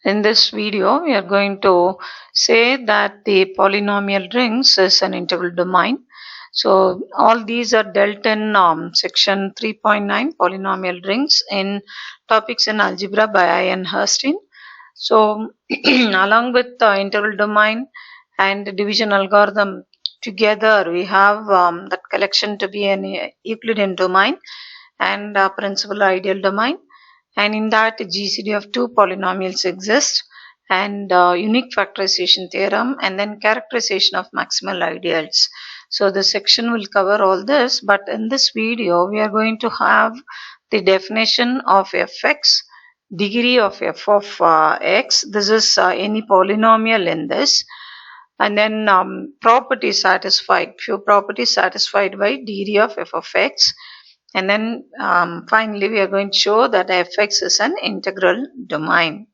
In this video, we are going to say that the polynomial rings is an integral domain. So all these are dealt in section 3.9 polynomial rings in topics in algebra by Ian Hurston. So along with the integral domain and the division algorithm together, we have that collection to be an Euclidean domain and principal ideal domain, and in that GCD of two polynomials exists, and unique factorization theorem, and then characterization of maximal ideals. So the section will cover all this, but in this video we are going to have the definition of fx, degree of f of x. This is any polynomial in this, and then properties satisfied, few properties satisfied by degree of f of x, and then finally we are going to show that fx is an integral domain.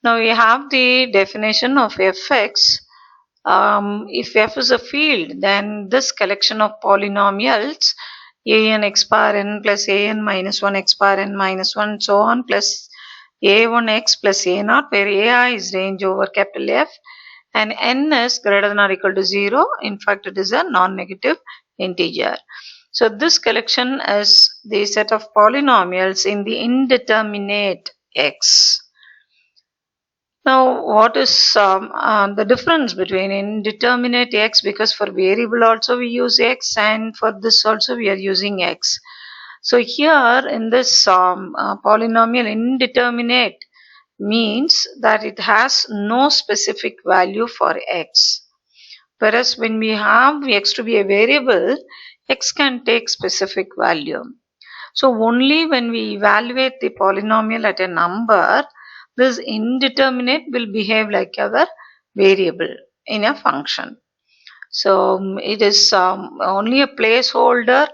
Now we have the definition of fx. If f is a field, then this collection of polynomials a(n x bar n plus a(n minus 1 x bar n minus 1 so on plus a1x plus a0, where ai is range over capital F and n is greater than or equal to 0. In fact, it is a non-negative integer. So this collection is the set of polynomials in the indeterminate x. Now what is the difference between indeterminate x, because for variable also we use x and for this also we are using x. So here in this polynomial, indeterminate means that it has no specific value for x, whereas when we have x to be a variable, x can take specific value. So only when we evaluate the polynomial at a number, this indeterminate will behave like our variable in a function. So it is only a placeholder.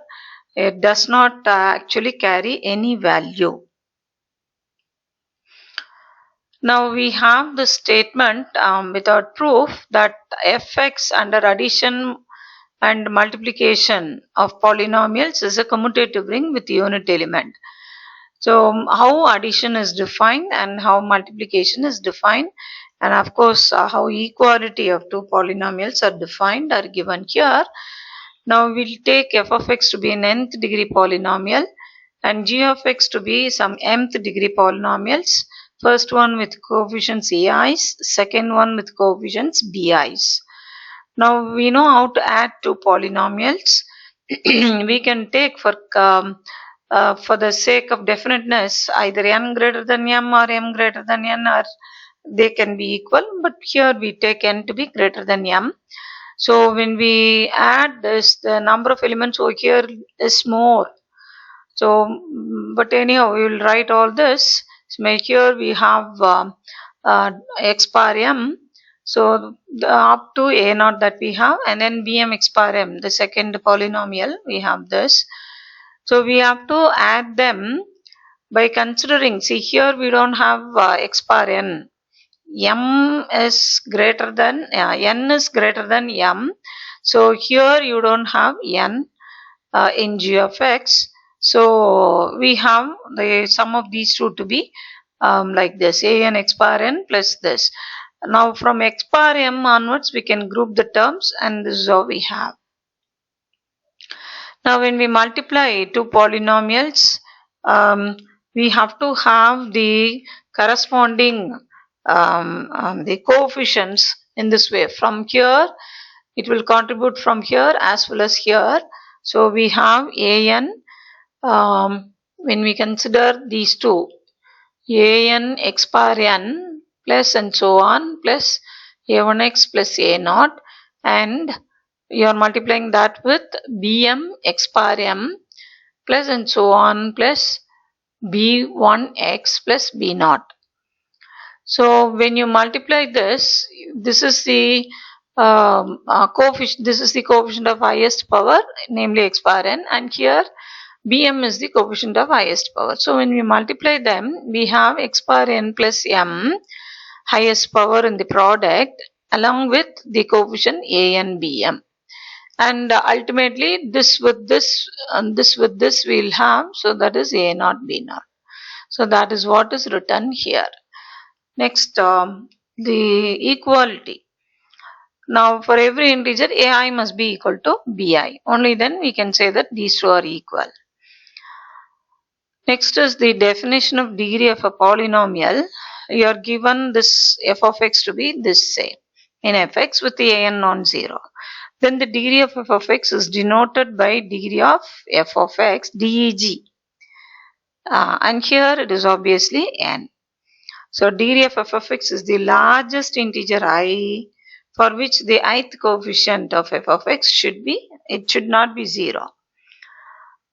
It does not actually carry any value. Now we have the statement without proof that fx under addition and multiplication of polynomials is a commutative ring with unit element. So how addition is defined and how multiplication is defined, and of course how equality of two polynomials are defined are given here. Now we'll take f of x to be an nth degree polynomial and g of x to be some mth degree polynomials. First one with coefficients ai's, second one with coefficients bi's. Now we know how to add two polynomials. We can take for the sake of definiteness either n greater than m or m greater than n, or they can be equal, but here we take n to be greater than m. So when we add this, the number of elements over here is more. So but anyhow we will write all this. So here we have x bar m, so up to a0 that we have, and then bm x bar m, the second polynomial, we have this. So we have to add them by considering, see here we don't have x bar n, m is greater than n is greater than m, so here you don't have n in g of x. So we have the sum of these two to be like this, a(n x bar n plus this. Now from x bar m onwards we can group the terms, and this is how we have. Now when we multiply two polynomials, we have to have the corresponding the coefficients in this way. From here it will contribute from here as well as here. So we have an, when we consider these two, an x bar n plus and so on plus a1x plus a0, and you are multiplying that with bm x bar m plus and so on plus b1x plus b0. So when you multiply this, this is the coefficient. This is the coefficient of highest power, namely x bar n, and here bm is the coefficient of highest power. So when we multiply them, we have x bar n plus m, highest power in the product, along with the coefficient a and bm, and ultimately this with this and this with this we'll have, so that is a0 b0. So that is what is written here. Next, the equality. Now for every integer ai must be equal to bi. Only then we can say that these two are equal. Next is the definition of degree of a polynomial. You are given this f of x to be this, say, in fx with the an non-zero. Then the degree of f of x is denoted by degree of f of x deg. And here it is obviously n. So degree of f of x is the largest integer I for which the ith coefficient of f of x should be, it should not be 0.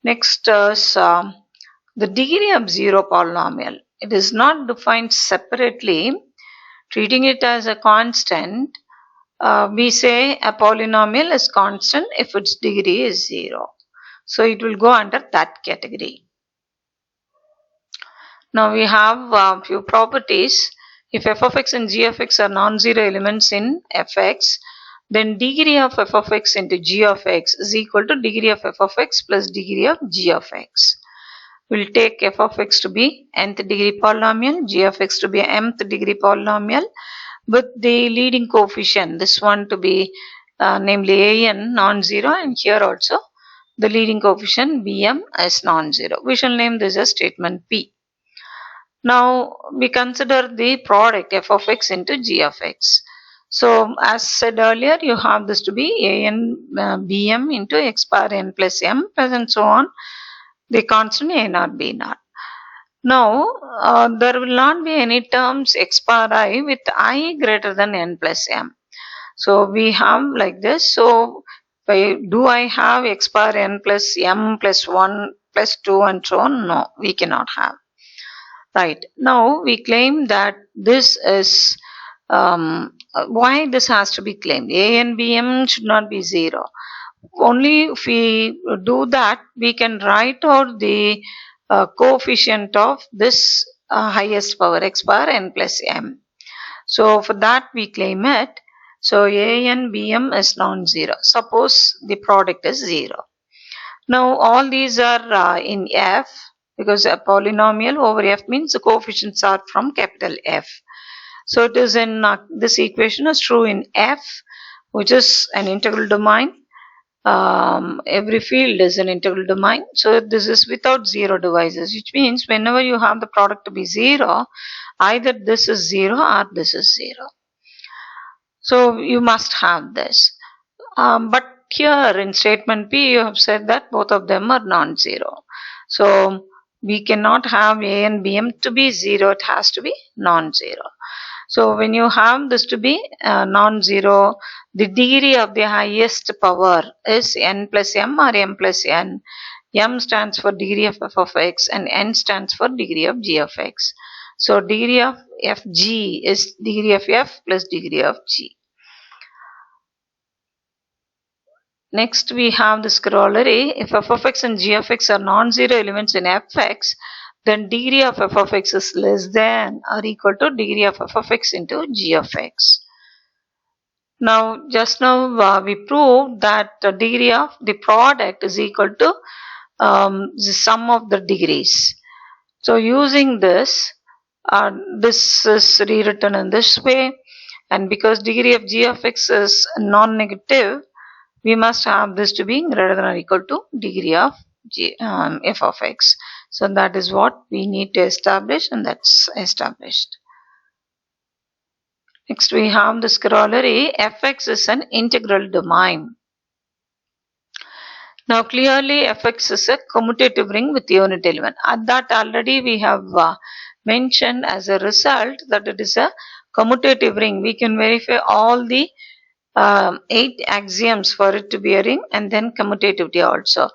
Next is the degree of 0 polynomial. It is not defined separately. Treating it as a constant, we say a polynomial is constant if its degree is 0. So it will go under that category. Now we have a few properties. If f of x and g of x are non-zero elements in fx, then degree of f of x into g of x is equal to degree of f of x plus degree of g of x. We'll take f of x to be nth degree polynomial, g of x to be mth degree polynomial with the leading coefficient, this one to be namely an non-zero, and here also the leading coefficient bm is non-zero. We shall name this as statement P. Now we consider the product f of x into g of x. So as said earlier, you have this to be an bm into x power n plus m plus and so on, the constant a naught b naught. Now there will not be any terms x power I with I greater than n plus m. So we have like this. So do I have x power n plus m plus 1 plus 2 and so on? No, we cannot have. Right. Now we claim that this is why this has to be claimed. A and bm should not be 0. Only if we do that, we can write out the coefficient of this highest power x power n plus m. So for that we claim it. So a and bm is non-zero. Suppose the product is 0. Now all these are in f, because a polynomial over f means the coefficients are from capital F. So it is in this equation is true in f, which is an integral domain. Every field is an integral domain. So this is without 0 divisors, which means whenever you have the product to be 0, either this is 0 or this is 0. So you must have this. But here in statement P, you have said that both of them are non-zero. So we cannot have a and bm to be 0, it has to be non-zero. So when you have this to be non-zero, the degree of the highest power is n plus m or m plus n. M stands for degree of f of x and n stands for degree of g of x. So degree of fg is degree of f plus degree of g. Next we have this corollary. If f of x and g of x are non-zero elements in fx, then degree of f of x is less than or equal to degree of f of x into g of x. Now just now we proved that the degree of the product is equal to the sum of the degrees. So using this, this is rewritten in this way, and because degree of g of x is non-negative, we must have this to be greater than or equal to degree of f of x. So that is what we need to establish, and that's established. Next we have this corollary. Fx is an integral domain. Now clearly fx is a commutative ring with unit element. At that already we have mentioned as a result that it is a commutative ring. We can verify all the 8 axioms for it to be a ring, and then commutativity also.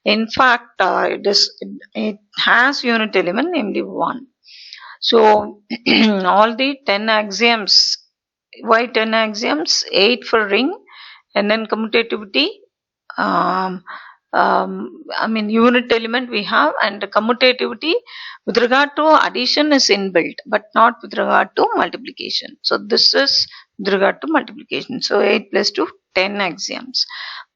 In fact, it has unit element, namely 1. So all the 10 axioms, why 10 axioms? 8 for ring, and then commutativity. Unit element we have, and commutativity with regard to addition is inbuilt, but not with regard to multiplication. So this is with regard to multiplication. So 8 plus 2, 10 axioms.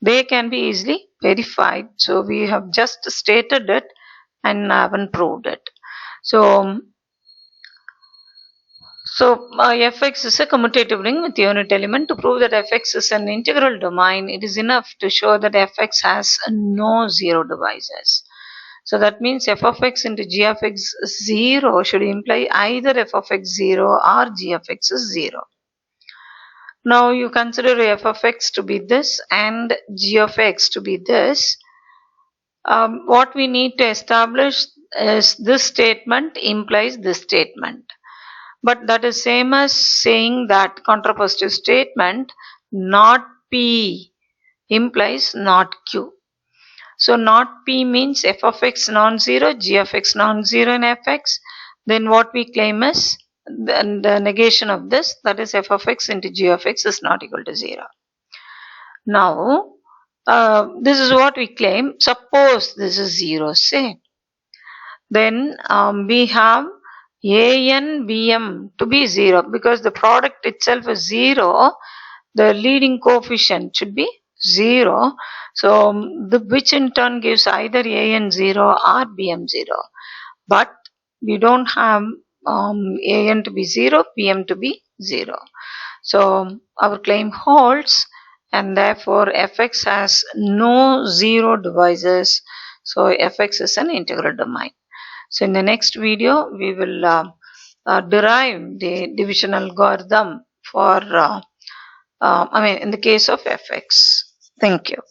They can be easily verified. So we have just stated it and haven't proved it. So So fx is a commutative ring with unit element. To prove that fx is an integral domain, it is enough to show that fx has no zero divisors. So that means f of x into g of x 0 should imply either f of x 0 or g of x is 0. Now you consider f of x to be this and g of x to be this. What we need to establish is this statement implies this statement. But that is same as saying that contrapositive statement not P implies not Q. So not P means f of x non-zero, g of x non-zero in fx. Then what we claim is the negation of this, that is f of x into g of x is not equal to 0. Now this is what we claim. Suppose this is 0, say. Then we have an bm to be 0 because the product itself is 0. The leading coefficient should be 0. So which in turn gives either an 0 or bm 0. But we don't have an to be 0, bm to be 0. So our claim holds, and therefore fx has no zero divisors. So fx is an integral domain. So in the next video we will derive the division algorithm for in the case of fx. Thank you.